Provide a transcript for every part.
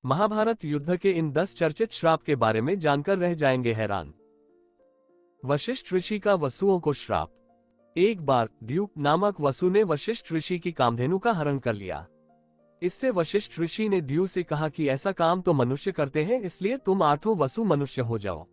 महाभारत युद्ध के इन 10 चर्चित श्राप के बारे में जानकर रह जाएंगे हैरान। वशिष्ठ ऋषि का वसुओं को श्राप। एक बार द्यूप नामक वसु ने वशिष्ठ ऋषि की कामधेनु का हरण कर लिया। इससे वशिष्ठ ऋषि ने द्यू से कहा कि ऐसा काम तो मनुष्य करते हैं, इसलिए तुम 8वां वसु मनुष्य हो जाओ।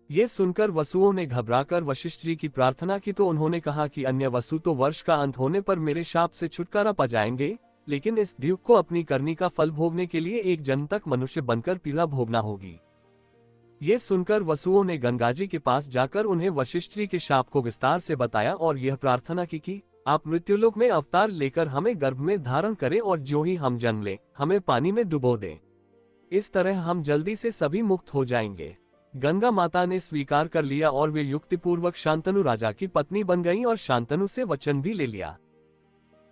ये सुनकर वसुओं ने घबराकर वशिष्ठ जी की प्रार्थना की तो उन्होंने कहा कि अन्य वसु तो वर्ष का अंत होने पर मेरे शाप से छुटकारा पा जाएंगे, लेकिन इस द्यूप को अपनी करनी का फल भोगने के लिए एक जन्म तक मनुष्य बनकर पीड़ा भोगना होगी। ये सुनकर वसुओं ने गंगाजी के पास जाकर उन्हें वशिष्ठ जी के शाप को विस्तार से बताया और यह प्रार्थना की कि आप मृत्युलोक में अवतार लेकर हमें गर्भ में धारण करें और जो ही हम जन्म लें हमें पानी में डुबो दें। इस तरह हम जल्दी से सभी मुक्त हो जाएंगे। गंगा माता ने स्वीकार कर लिया और वे युक्तिपूर्वक शांतनु राजा की पत्नी बन गईं और शांतनु से वचन भी ले लिया।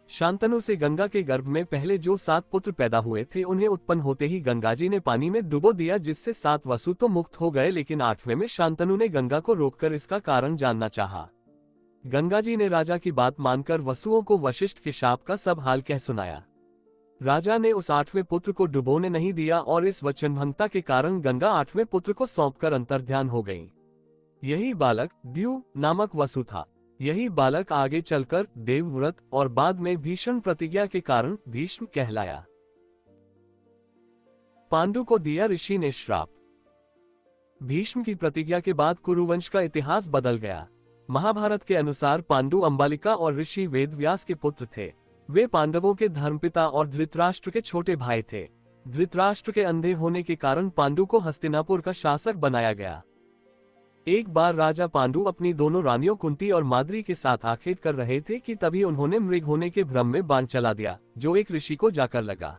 शांतनु से गंगा के गर्भ में पहले जो 7 पुत्र पैदा हुए थे उन्हें उत्पन्न होते ही गंगाजी ने पानी में डुबो दिया, जिससे 7 वसु तो मुक्त हो गए, लेकिन 8वें में शांतनु ने गंगा को रोककर इसका कारण जानना चाहा। गंगाजी ने राजा की बात मानकर वसुओं को वशिष्ठ के शाप का सब हाल कह सुनाया। राजा ने उस 8वें पुत्र को डुबोने नहीं दिया और इस वचनभंगता के कारण गंगा 8वें पुत्र को सौंपकर अंतर्ध्यान हो गई। यही बालक द्यू नामक वसु था। यही बालक आगे चलकर देवव्रत और बाद में भीषण प्रतिज्ञा के कारण भीष्म कहलाया। पांडु को दिया ऋषि ने श्राप। भीष्म की प्रतिज्ञा के बाद कुरुवंश का इतिहास बदल गया। महाभारत के अनुसार पांडु अंबालिका और ऋषि वेदव्यास के पुत्र थे। वे पांडवों के धर्मपिता और धृतराष्ट्र के छोटे भाई थे। धृतराष्ट्र के अंधे होने के कारण पांडु को हस्तिनापुर का शासक बनाया गया। एक बार राजा पांडु अपनी दोनों रानियों कुंती और माद्री के साथ आखेट कर रहे थे कि तभी उन्होंने मृग होने के भ्रम में बाण चला दिया, जो एक ऋषि को जाकर लगा।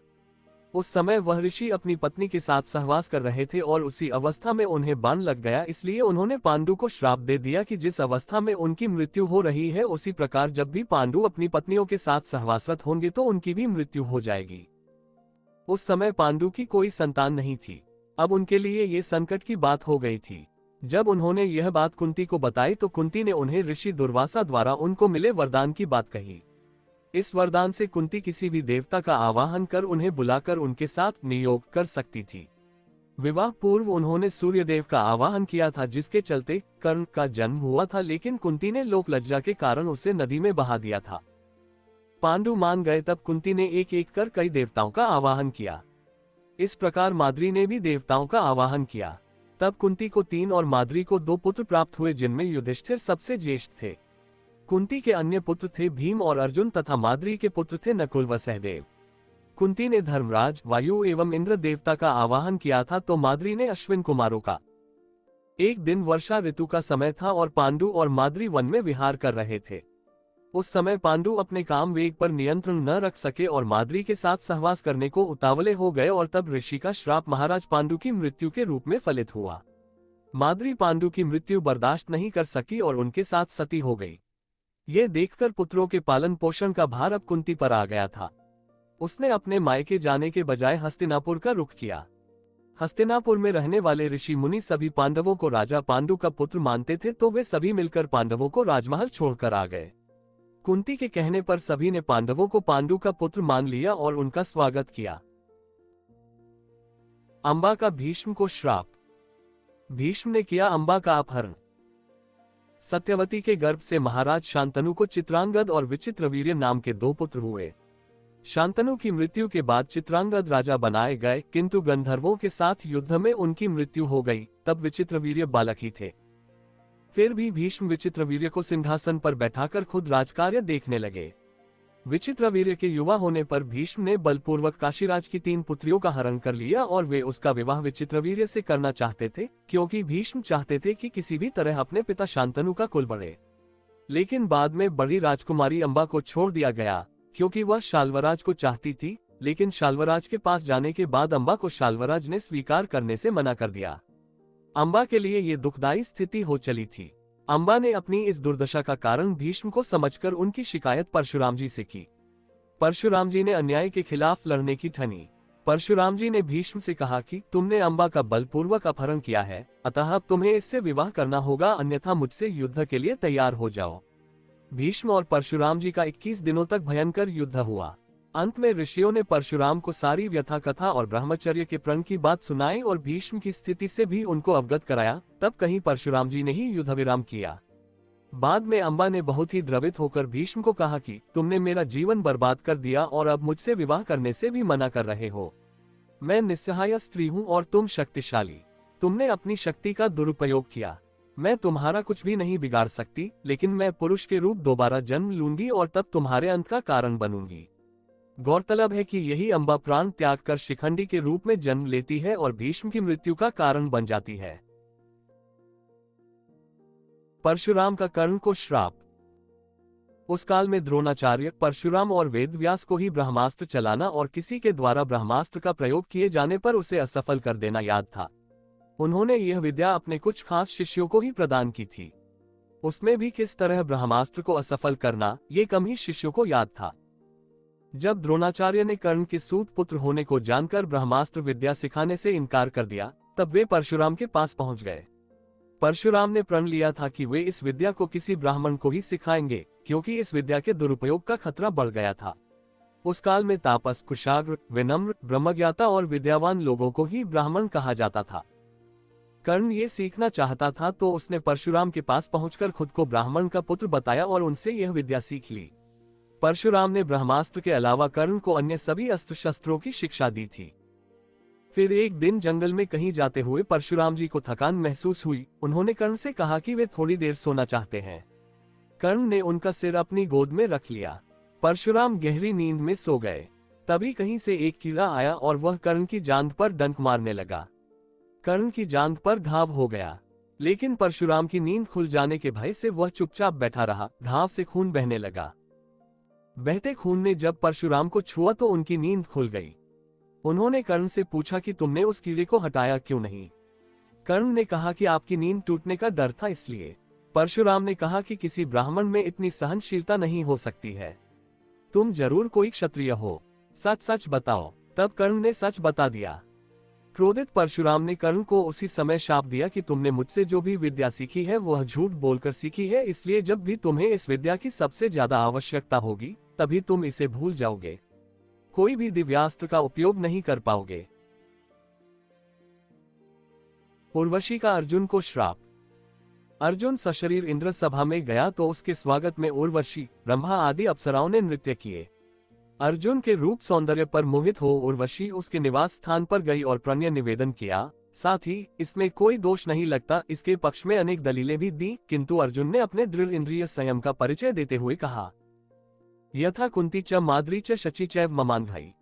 उस समय वह ऋषि अपनी पत्नी के साथ सहवास कर रहे थे और उसी अवस्था में उन्हें बाण लग गया, इसलिए उन्होंने पांडु को श्राप दे दिया कि जिस अवस्था में उनकी मृत्यु हो रही है उसी प्रकार जब भी पांडु अपनी पत्नियों के साथ सहवासरत होंगे तो उनकी भी मृत्यु हो जाएगी। उस समय पांडु की कोई संतान नहीं थी। अब उनके लिए ये संकट की बात हो गई थी। जब उन्होंने यह बात कुंती को बताई तो कुंती ने उन्हें ऋषि दुर्वासा द्वारा उनको मिले वरदान की बात कही। इस वरदान से कुंती किसी भी देवता का आवाहन कर उन्हें बुलाकर उनके साथ नियोग कर सकती थी। विवाह पूर्व उन्होंने सूर्यदेव का आवाहन किया था, जिसके चलते कर्ण का जन्म हुआ था, लेकिन कुंती ने लोक लज्जा के कारण उसे नदी में बहा दिया था। पांडु मान गए तब कुंती ने एक एक कर कई देवताओं का आवाहन किया। इस प्रकार माद्री ने भी देवताओं का आवाहन किया। तब कुंती को 3 और माद्री को 2 पुत्र प्राप्त हुए, जिनमें युधिष्ठिर सबसे ज्येष्ठ थे। कुंती के अन्य पुत्र थे भीम और अर्जुन तथा माद्री के पुत्र थे नकुल व सहदेव। कुंती ने धर्मराज, वायु एवं इंद्र देवता का आवाहन किया था तो माद्री ने अश्विन कुमारों का। एक दिन वर्षा ऋतु का समय था और पांडु और माद्री वन में विहार कर रहे थे। उस समय पांडु अपने काम वेग पर नियंत्रण न रख सके और माद्री के साथ सहवास करने को उतावले हो गए और तब ऋषि का श्राप महाराज पांडु की मृत्यु के रूप में फलित हुआ। माद्री पांडु की मृत्यु बर्दाश्त नहीं कर सकी और उनके साथ सती हो गई। ये देखकर पुत्रों के पालन पोषण का भार अब कुंती पर आ गया था। उसने अपने मायके जाने के बजाय हस्तिनापुर का रुख किया। हस्तिनापुर में रहने वाले ऋषि मुनि सभी पांडवों को राजा पांडु का पुत्र मानते थे, तो वे सभी मिलकर पांडवों को राजमहल छोड़कर आ गए। कुंती के कहने पर सभी ने पांडवों को पांडु का पुत्र मान लिया और उनका स्वागत किया। अंबा का भीष्म को श्राप। भीष्म ने किया अंबा का अपहरण। सत्यवती के गर्भ से महाराज शांतनु को चित्रांगद और विचित्रवीर्य नाम के 2 पुत्र हुए। शांतनु की मृत्यु के बाद चित्रांगद राजा बनाए गए, किंतु गंधर्वों के साथ युद्ध में उनकी मृत्यु हो गई। तब विचित्रवीर्य बालक ही थे। फिर भी भीष्म विचित्रवीर्य को सिंहासन पर बैठाकर खुद राजकार्य देखने लगे। विचित्रवीर्य के युवा होने पर भीष्म ने बलपूर्वक काशीराज की 3 पुत्रियों का हरण कर लिया और वे उसका विवाह विचित्रवीर्य से करना चाहते थे, क्योंकि भीष्म चाहते थे कि किसी भी तरह अपने पिता शांतनु का कुल बढ़े। लेकिन बाद में बड़ी राजकुमारी अंबा को छोड़ दिया गया, क्योंकि वह शाल्वराज को चाहती थी, लेकिन शाल्वराज के पास जाने के बाद अंबा को शाल्वराज ने स्वीकार करने से मना कर दिया। अंबा के लिए ये दुखदायी स्थिति हो चली थी। अंबा ने अपनी इस दुर्दशा का कारण भीष्म को समझकर उनकी शिकायत परशुराम जी से की। परशुराम जी ने अन्याय के खिलाफ लड़ने की ठानी। परशुराम जी ने भीष्म से कहा कि तुमने अंबा का बलपूर्वक अपहरण किया है, अतः अब तुम्हें इससे विवाह करना होगा, अन्यथा मुझसे युद्ध के लिए तैयार हो जाओ। भीष्म और परशुराम जी का 21 दिनों तक भयंकर युद्ध हुआ। अंत में ऋषियों ने परशुराम को सारी व्यथा कथा और ब्रह्मचर्य के प्रण की बात सुनाई और भीष्म की स्थिति से भी उनको अवगत कराया। तब कहीं परशुराम जी ने ही युद्ध विराम किया। बाद में अंबा ने बहुत ही द्रवित होकर भीष्म को कहा कि तुमने मेरा जीवन बर्बाद कर दिया और अब मुझसे विवाह करने से भी मना कर रहे हो। मैं निस्सहाय स्त्री हूँ और तुम शक्तिशाली। तुमने अपनी शक्ति का दुरुपयोग किया। मैं तुम्हारा कुछ भी नहीं बिगाड़ सकती, लेकिन मैं पुरुष के रूप दोबारा जन्म लूंगी और तब तुम्हारे अंत का कारण बनूंगी। गौरतलब है कि यही अंबा प्राण त्याग कर शिखंडी के रूप में जन्म लेती है और भीष्म की मृत्यु का कारण बन जाती है। परशुराम का कर्ण को श्राप। उस काल में द्रोणाचार्य, परशुराम और वेदव्यास को ही ब्रह्मास्त्र चलाना और किसी के द्वारा ब्रह्मास्त्र का प्रयोग किए जाने पर उसे असफल कर देना याद था। उन्होंने यह विद्या अपने कुछ खास शिष्यों को ही प्रदान की थी। उसमें भी किस तरह ब्रह्मास्त्र को असफल करना, ये कम ही शिष्यों को याद था। जब द्रोणाचार्य ने कर्ण के सूत पुत्र होने को जानकर ब्रह्मास्त्र विद्या सिखाने से इनकार कर दिया, तब वे परशुराम के पास पहुंच गए। परशुराम ने प्रण लिया था कि वे इस विद्या को किसी ब्राह्मण को ही सिखाएंगे, क्योंकि इस विद्या के दुरुपयोग का खतरा बढ़ गया था। उस काल में तापस, कुशाग्र, विनम्र, ब्रह्मज्ञाता और विद्यावान लोगों को ही ब्राह्मण कहा जाता था। कर्ण ये सीखना चाहता था तो उसने परशुराम के पास पहुंचकर खुद को ब्राह्मण का पुत्र बताया और उनसे यह विद्या सीख ली। परशुराम ने ब्रह्मास्त्र के अलावा कर्ण को अन्य सभी अस्त्र शस्त्रों की शिक्षा दी थी। फिर एक दिन जंगल में कहीं जाते हुए परशुराम जी को थकान महसूस हुई। उन्होंने कर्ण से कहा कि वे थोड़ी देर सोना चाहते हैं। कर्ण ने उनका सिर अपनी गोद में रख लिया। परशुराम गहरी नींद में सो गए। तभी कहीं से एक कीड़ा आया और वह कर्ण की जांघ पर डंक मारने लगा। कर्ण की जांघ पर घाव हो गया, लेकिन परशुराम की नींद खुल जाने के भय से वह चुपचाप बैठा रहा। घाव से खून बहने लगा। बहते खून ने जब परशुराम को छुआ तो उनकी नींद खुल गई। उन्होंने कर्ण से पूछा कि तुमने उस कीड़े को हटाया क्यों नहीं। कर्ण ने कहा कि आपकी नींद टूटने का डर था इसलिए। परशुराम ने कहा कि किसी ब्राह्मण में इतनी सहनशीलता नहीं हो सकती है। तुम जरूर कोई क्षत्रिय हो, सच सच बताओ। तब कर्ण ने सच बता दिया। क्रोधित परशुराम ने कर्ण को उसी समय शाप दिया कि तुमने मुझसे जो भी विद्या सीखी है वह झूठ बोलकर सीखी है, इसलिए जब भी तुम्हें इस विद्या की सबसे ज्यादा आवश्यकता होगी तभी तुम इसे भूल जाओगे। कोई भी दिव्यास्त्र का उपयोग नहीं कर पाओगे। उर्वशी का अर्जुन को श्राप। अर्जुन सशरीर इंद्र सभा में गया तो उसके स्वागत में उर्वशी, ब्रह्मा आदि अप्सराओं ने नृत्य किए। अर्जुन के रूप सौंदर्य पर मोहित हो उर्वशी उसके निवास स्थान पर गई और प्रणय निवेदन किया। साथ ही इसमें कोई दोष नहीं लगता, इसके पक्ष में अनेक दलीलें भी दी, किंतु अर्जुन ने अपने दृढ़ इंद्रिय संयम का परिचय देते हुए कहा, यथा कुंती च माद्री च शची चैव ममान्घाई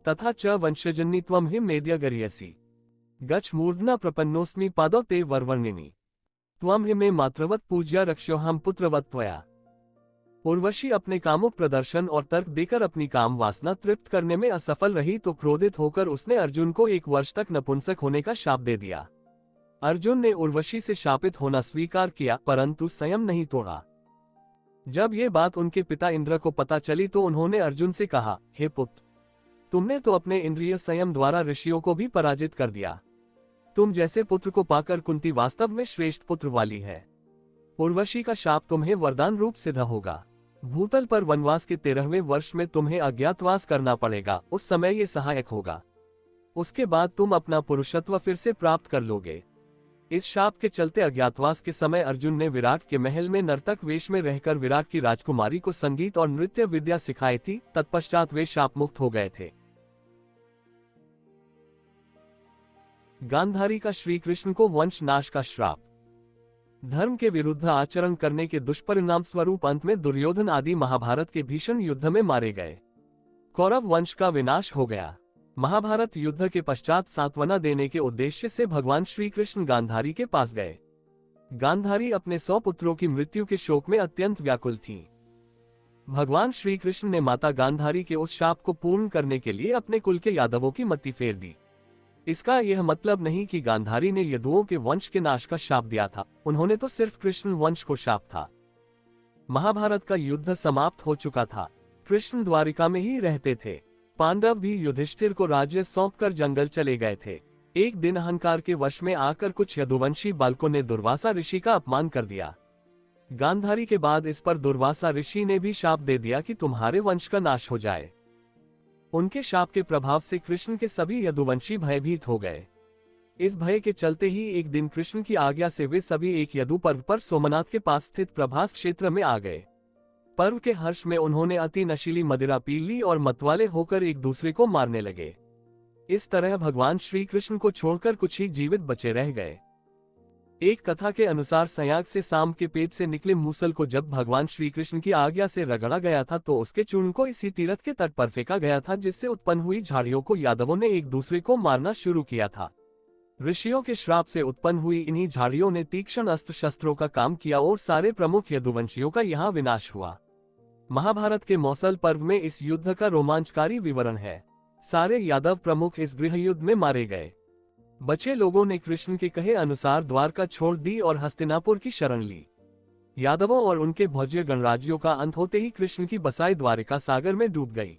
तथा च वंशजन्नी त्वं हि मेद्य गरियसी गच्छ मूर्धना प्रपन्नोस्मि पादौ ते वरवर्णिनी त्वं हि मे मातृवत् पूज्या रक्ष्योहम पुत्रवत् त्वया। उर्वशी अपने कामुक प्रदर्शन और तर्क देकर अपनी काम वासना तृप्त करने में असफल रही तो क्रोधित होकर उसने अर्जुन को 1 वर्ष तक नपुंसक होने का शाप दे दिया। अर्जुन ने उर्वशी से शापित होना स्वीकार किया, परंतु संयम नहीं तोड़ा। जब ये बात उनके पिता इंद्र को पता चली तो उन्होंने अर्जुन से कहा, हे पुत्र, तुमने तो अपने इंद्रिय संयम द्वारा ऋषियों को भी पराजित कर दिया। तुम जैसे पुत्र को पाकर कुंती वास्तव में श्रेष्ठ पुत्र वाली है। उर्वशी का शाप तुम्हें वरदान रूप सिद्ध होगा। भूतल पर वनवास के 13वें वर्ष में तुम्हें अज्ञातवास करना पड़ेगा, उस समय ये सहायक होगा। उसके बाद तुम अपना पुरुषत्व फिर से प्राप्त कर लोगे। इस शाप के चलते अज्ञातवास के समय अर्जुन ने विराट के महल में नर्तक वेश में रहकर विराट की राजकुमारी को संगीत और नृत्य विद्या सिखाई थी। तत्पश्चात वे शाप मुक्त हो गए थे। गांधारी का श्री कृष्ण को वंश नाश का श्राप। धर्म के विरुद्ध आचरण करने के दुष्परिणाम स्वरूप अंत में दुर्योधन आदि महाभारत के भीषण युद्ध में मारे गए। कौरव वंश का विनाश हो गया। महाभारत युद्ध के पश्चात सांत्वना देने के उद्देश्य से भगवान श्री कृष्ण गांधारी के पास गए। गांधारी अपने 100 पुत्रों की मृत्यु के शोक में अत्यंत व्याकुल थीं। भगवान श्री कृष्ण ने माता गांधारी के उस शाप को पूर्ण करने के लिए अपने कुल के यादवों की मत्ती फेर दी। इसका यह मतलब नहीं कि गांधारी ने यदुओं के वंश के नाश का शाप दिया था, उन्होंने तो सिर्फ कृष्ण वंश को शाप था। महाभारत का युद्ध समाप्त हो चुका था। कृष्ण द्वारिका में ही रहते थे। पांडव भी युधिष्ठिर को राज्य सौंपकर जंगल चले गए थे। एक दिन अहंकार के वश में आकर कुछ यदुवंशी बालकों ने दुर्वासा ऋषि का अपमान कर दिया। गांधारी के बाद इस पर दुर्वासा ऋषि ने भी शाप दे दिया कि तुम्हारे वंश का नाश हो जाए। उनके शाप के प्रभाव से कृष्ण के सभी यदुवंशी भयभीत हो गए। इस भय के चलते ही एक दिन कृष्ण की आज्ञा से वे सभी एक यदु पर्व पर सोमनाथ के पास स्थित प्रभास क्षेत्र में आ गए। पर्व के हर्ष में उन्होंने अति नशीली मदिरा पी ली और मतवाले होकर एक दूसरे को मारने लगे। इस तरह भगवान श्री कृष्ण को छोड़कर कुछ ही जीवित बचे रह गए। एक कथा के अनुसार संयाग से सांब के पेट से निकले मूसल को जब भगवान श्री कृष्ण की आज्ञा से रगड़ा गया था तो उसके चूर्ण को इसी तीरथ के तट पर फेंका गया था, जिससे उत्पन्न हुई झाड़ियों को यादवों ने एक दूसरे को मारना शुरू किया था। ऋषियों के श्राप से उत्पन्न हुई इन्हीं झाड़ियों ने तीक्ष्ण अस्त्र शस्त्रों का काम किया और सारे प्रमुख यदुवंशियों का यहाँ विनाश हुआ। महाभारत के मौसल पर्व में इस युद्ध का रोमांचकारी विवरण है। सारे यादव प्रमुख इस गृह युद्ध में मारे गए। बचे लोगों ने कृष्ण के कहे अनुसार द्वारका छोड़ दी और हस्तिनापुर की शरण ली। यादवों और उनके भोज्य गणराज्यों का अंत होते ही कृष्ण की बसाई द्वारिका सागर में डूब गई।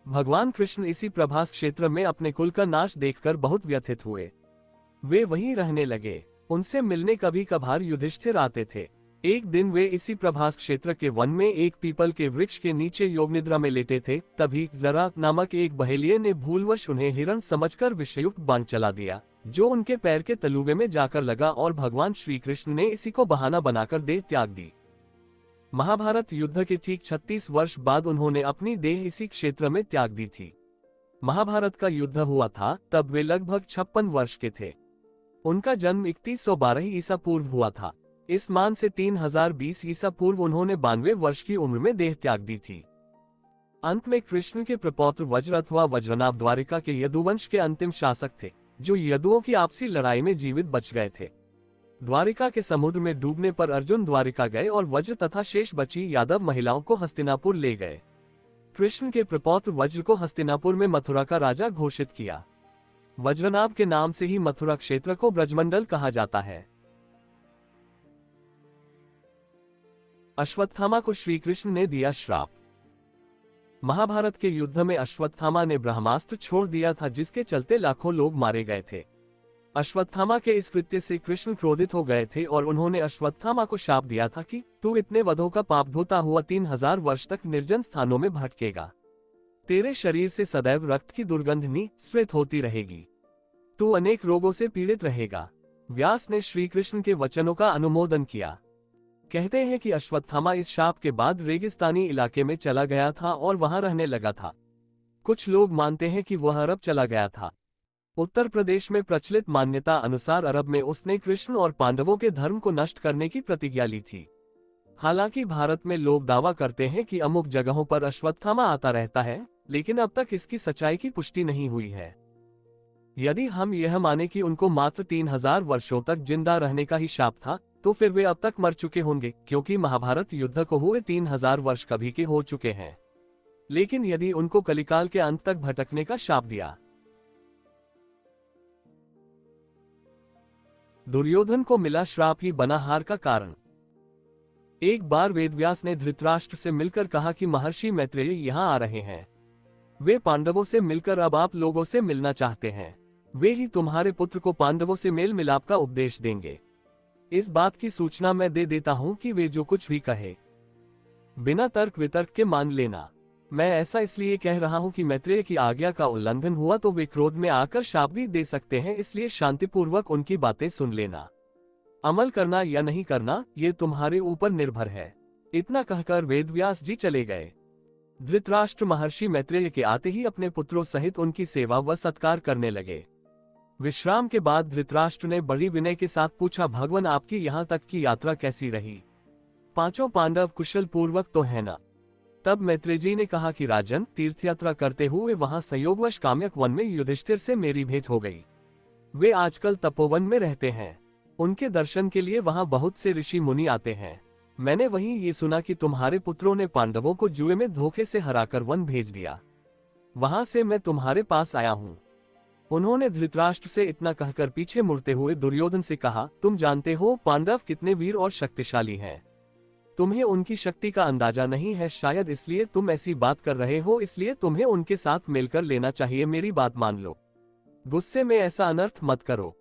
भगवान कृष्ण इसी प्रभास क्षेत्र में अपने कुल का नाश देखकर बहुत व्यथित हुए। वे वहीं रहने लगे। उनसे मिलने कभी कभार युधिष्ठिर आते थे। एक दिन वे इसी प्रभास क्षेत्र के वन में एक पीपल के वृक्ष के नीचे योग निद्रा में लेटे थे। तभी जरा नामक एक बहेलिये ने भूलवश उन्हें हिरण समझकर विषयुक्त बाण चला दिया, जो उनके पैर के तलुवे में जाकर लगा और भगवान श्री कृष्ण ने इसी को बहाना बनाकर देह त्याग दी। महाभारत युद्ध के ठीक 36 वर्ष बाद उन्होंने अपनी देह इसी क्षेत्र में त्याग दी थी। महाभारत का युद्ध हुआ था तब वे लगभग 56 वर्ष के थे। उनका जन्म 3112 ईसा पूर्व हुआ था। इस मान से 3020 ईसा पूर्व उन्होंने 92 वर्ष की उम्र में देह त्याग दी थी। अंत में कृष्ण के प्रपौत्र वज्र अथवा वज्रनाभ द्वारिका के यदुवंश के अंतिम शासक थे, जो यदुओं की आपसी लड़ाई में जीवित बच गए थे। द्वारिका के समुद्र में डूबने पर अर्जुन द्वारिका गए और वज्र तथा शेष बची यादव महिलाओं को हस्तिनापुर ले गए। कृष्ण के प्रपौत्र वज्र को हस्तिनापुर में मथुरा का राजा घोषित किया। वज्रनाभ के नाम से ही मथुरा क्षेत्र को ब्रजमंडल कहा जाता है। अश्वत्थामा को श्री कृष्ण ने दिया श्राप। महाभारत के युद्ध में अश्वत्थामा ने ब्रह्मास्त्र छोड़ दिया था, जिसके चलते लाखों लोग मारे गए थे। अश्वत्थामा के इस कृत्य से कृष्ण क्रोधित हो गए थे और उन्होंने अश्वत्थामा को शाप दिया था कि तू इतने वधों का पाप धोता हुआ 3000 वर्ष तक निर्जन स्थानों में भटकेगा। तेरे शरीर से सदैव रक्त की दुर्गंध निस्सृत होती रहेगी। तू अनेक रोगों से पीड़ित रहेगा। व्यास ने श्री कृष्ण के वचनों का अनुमोदन किया। कहते हैं कि अश्वत्थामा इस शाप के बाद रेगिस्तानी इलाके में चला गया था और वहां रहने लगा था। कुछ लोग मानते हैं कि वह अरब चला गया था। उत्तर प्रदेश में प्रचलित मान्यता अनुसार अरब में उसने कृष्ण और पांडवों के धर्म को नष्ट करने की प्रतिज्ञा ली थी। हालांकि भारत में लोग दावा करते हैं कि अमुक जगहों पर अश्वत्थामा आता रहता है, लेकिन अब तक इसकी सच्चाई की पुष्टि नहीं हुई है। यदि हम यह माने कि उनको मात्र 3000 वर्षों तक जिंदा रहने का ही शाप था, तो फिर वे अब तक मर चुके होंगे, क्योंकि महाभारत युद्ध को हुए 3000 वर्ष कभी के हो चुके हैं। लेकिन यदि उनको कलिकाल के अंत तक भटकने का शाप दिया। दुर्योधन को मिला श्राप ही बना हार का कारण। एक बार वेदव्यास ने धृतराष्ट्र से मिलकर कहा कि महर्षि मैत्रेय यहाँ आ रहे हैं। वे पांडवों से मिलकर अब आप लोगों से मिलना चाहते हैं। वे ही तुम्हारे पुत्र को पांडवों से मेल मिलाप का उपदेश देंगे। इस बात की सूचना मैं दे देता हूं कि वे जो कुछ भी कहे बिना तर्क वितर्क के मान लेना। मैं ऐसा इसलिए कह रहा हूं कि मैत्रेय की आज्ञा का उल्लंघन हुआ तो वे क्रोध में आकर शाप भी दे सकते हैं, इसलिए शांतिपूर्वक उनकी बातें सुन लेना। अमल करना या नहीं करना ये तुम्हारे ऊपर निर्भर है। इतना कहकर वेदव्यास जी चले गए। धृतराष्ट्र महर्षि मैत्रेय के आते ही अपने पुत्रों सहित उनकी सेवा व सत्कार करने लगे। विश्राम के बाद धृतराष्ट्र ने बड़ी विनय के साथ पूछा, भगवान आपकी यहाँ तक की यात्रा कैसी रही? पांचों पांडव कुशल पूर्वक तो है ना? तब मैत्रेय जी ने कहा कि राजन, तीर्थयात्रा करते हुए वहां संयोगवश काम्यक वन में युधिष्ठिर से मेरी भेंट हो गई। वे आजकल तपोवन में रहते हैं। उनके दर्शन के लिए वहां बहुत से ऋषि मुनि आते हैं। मैंने वहीं ये सुना कि तुम्हारे पुत्रों ने पांडवों को जुए में धोखे से हराकर वन भेज दिया। वहां से मैं तुम्हारे पास आया हूँ। उन्होंने धृतराष्ट्र से इतना कहकर पीछे मुड़ते हुए दुर्योधन से कहा, तुम जानते हो पांडव कितने वीर और शक्तिशाली हैं। तुम्हें उनकी शक्ति का अंदाजा नहीं है, शायद इसलिए तुम ऐसी बात कर रहे हो, इसलिए तुम्हें उनके साथ मिलकर लेना चाहिए। मेरी बात मान लो। गुस्से में ऐसा अनर्थ मत करो।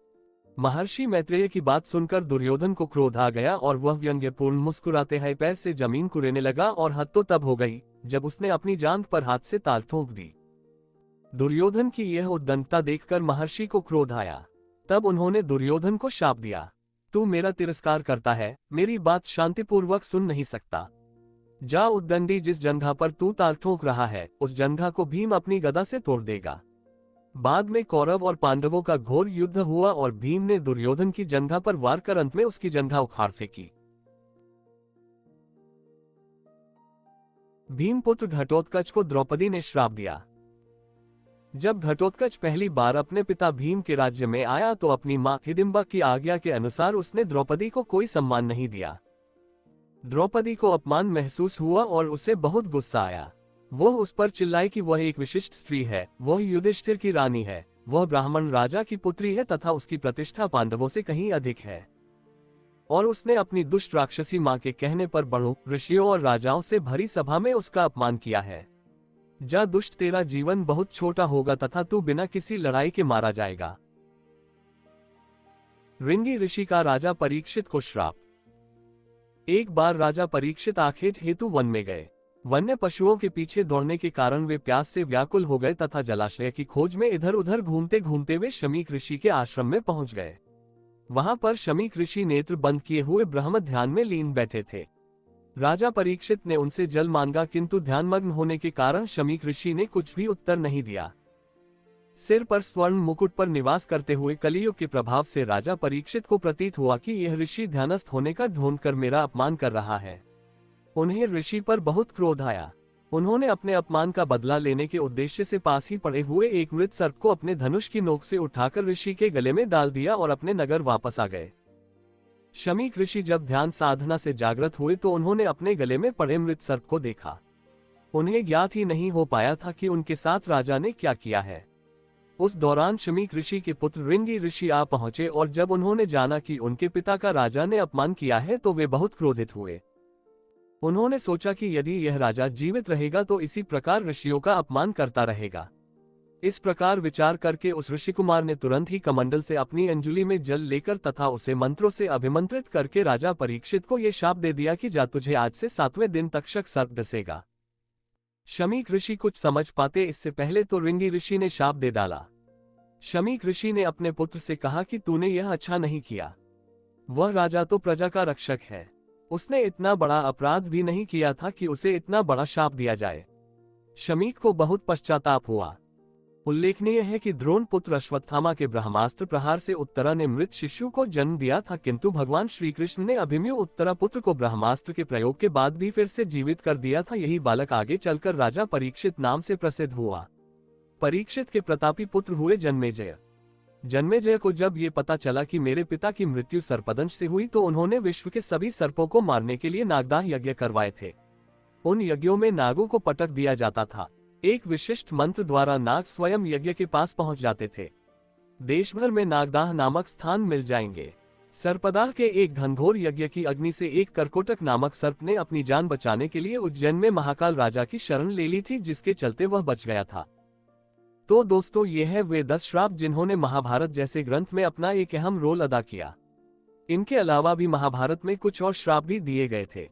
महर्षि मैत्रेय की बात सुनकर दुर्योधन को क्रोध आ गया और वह व्यंग्यपूर्ण मुस्कुराते हुए पैर से जमीन कुरेने लगा और हद तो तब हो गई जब उसने अपनी जांघ पर हाथ से ताल ठोक दी। दुर्योधन की यह उद्दंडता देखकर महर्षि को क्रोध आया। तब उन्होंने दुर्योधन को शाप दिया, तू मेरा तिरस्कार करता है, मेरी बात शांतिपूर्वक सुन नहीं सकता। जा उद्दंडी, जिस जंघा पर तू ताल ठोक रहा है उस जंघा को भीम अपनी गदा से तोड़ देगा। बाद में कौरव और पांडवों का घोर युद्ध हुआ और भीम ने दुर्योधन की जंघा पर वार कर अंत में उसकी जंघा उखाड़ फेंकी। भीमपुत्र घटोत्कच को द्रौपदी ने श्राप दिया। जब घटोत्कच पहली बार अपने पिता भीम के राज्य में आया तो अपनी मां हिडिंबा की आज्ञा के अनुसार उसने द्रौपदी को कोई सम्मान नहीं दिया। द्रौपदी को अपमान महसूस हुआ और उसे बहुत गुस्सा आया। वह उस पर चिल्लाई कि वह एक विशिष्ट स्त्री है, वह युधिष्ठिर की रानी है, वह ब्राह्मण राजा की पुत्री है तथा उसकी प्रतिष्ठा पांडवों से कहीं अधिक है। और उसने अपनी दुष्ट राक्षसी मां के कहने पर बड़ों, ऋषियों और राजाओं से भरी सभा में उसका अपमान किया है। जा दुष्ट, तेरा जीवन बहुत छोटा होगा तथा तू बिना किसी लड़ाई के मारा जाएगा। ऋंगी ऋषि का राजा परीक्षित को श्राप। एक बार राजा परीक्षित आखेट हेतु वन में गए। वन्य पशुओं के पीछे दौड़ने के कारण वे प्यास से व्याकुल हो गए तथा जलाशय की खोज में इधर उधर घूमते घूमते वे शमीक ऋषि के आश्रम में पहुंच गए। वहां पर शमीक ऋषि नेत्र बंद किए हुए ब्रह्म ध्यान में लीन बैठे थे। राजा परीक्षित ने उनसे जल मांगा किंतु ध्यानमग्न होने के कारण शमीक ऋषि ने कुछ भी उत्तर नहीं दिया। सिर पर स्वर्ण मुकुट पर निवास करते हुए कलियुग के प्रभाव से राजा परीक्षित को प्रतीत हुआ कि यह ऋषि ध्यानस्थ होने का ढूंढ कर मेरा अपमान कर रहा है। उन्हें ऋषि पर बहुत क्रोध आया। उन्होंने अपने अपमान का बदला लेने के उद्देश्य से पास ही पड़े हुए एक मृत सर्प को अपने धनुष की नोक से उठाकर ऋषि के गले में डाल दिया और अपने नगर वापस आ गए। शमीक ऋषि जब ध्यान साधना से जागृत हुए तो उन्होंने अपने गले में पड़े मृत सर्प को देखा। उन्हें ज्ञात ही नहीं हो पाया था कि उनके साथ राजा ने क्या किया है। उस दौरान शमीक ऋषि के पुत्र ऋंगी ऋषि आ पहुंचे और जब उन्होंने जाना कि उनके पिता का राजा ने अपमान किया है तो वे बहुत क्रोधित हुए। उन्होंने सोचा कि यदि यह राजा जीवित रहेगा तो इसी प्रकार ऋषियों का अपमान करता रहेगा। इस प्रकार विचार करके उस ऋषिकुमार ने तुरंत ही कमंडल से अपनी अंजुली में जल लेकर तथा उसे मंत्रों से अभिमंत्रित करके राजा परीक्षित को यह शाप दे दिया कि जा तुझे आज से 7वें दिन तक्षक सर्प डसेगा। शमीक ऋषि कुछ समझ पाते इससे पहले तो ऋंगी ऋषि ने शाप दे डाला। शमीक ऋषि ने अपने पुत्र से कहा कि तूने यह अच्छा नहीं किया। वह राजा तो प्रजा का रक्षक है, उसने इतना बड़ा अपराध भी नहीं किया था कि उसे इतना बड़ा शाप दिया जाए। शमीक को बहुत पश्चाताप हुआ। उल्लेखनीय है कि द्रोण पुत्र अश्वत्थामा के ब्रह्मास्त्र प्रहार से उत्तरा ने मृत शिशु को जन्म दिया था, किंतु भगवान श्री कृष्ण ने अभिमन्यु उत्तरा पुत्र को ब्रह्मास्त्र के प्रयोग के बाद भी फिर से जीवित कर दिया था। यही बालक आगे चलकर राजा परीक्षित नाम से प्रसिद्ध हुआ। परीक्षित के प्रतापी पुत्र हुए जन्मेजय। जन्मेजय को जब ये पता चला कि मेरे पिता की मृत्यु सर्पदंश से हुई तो उन्होंने विश्व के सभी सर्पों को मारने के लिए नागदाह यज्ञ करवाए थे। उन यज्ञों में नागों को पटक दिया जाता था। एक विशिष्ट मंत्र द्वारा नाग स्वयं यज्ञ के पास पहुंच जाते थे। देश भर में नागदाह नामक स्थान मिल जाएंगे। सर्पदाह के एक घनघोर यज्ञ की अग्नि से एक करकोटक नामक सर्प ने अपनी जान बचाने के लिए उज्जैन में महाकाल राजा की शरण ले ली थी, जिसके चलते वह बच गया था। तो दोस्तों, ये है वे 10 श्राप जिन्होंने महाभारत जैसे ग्रंथ में अपना एक अहम रोल अदा किया। इनके अलावा भी महाभारत में कुछ और श्राप भी दिए गए थे।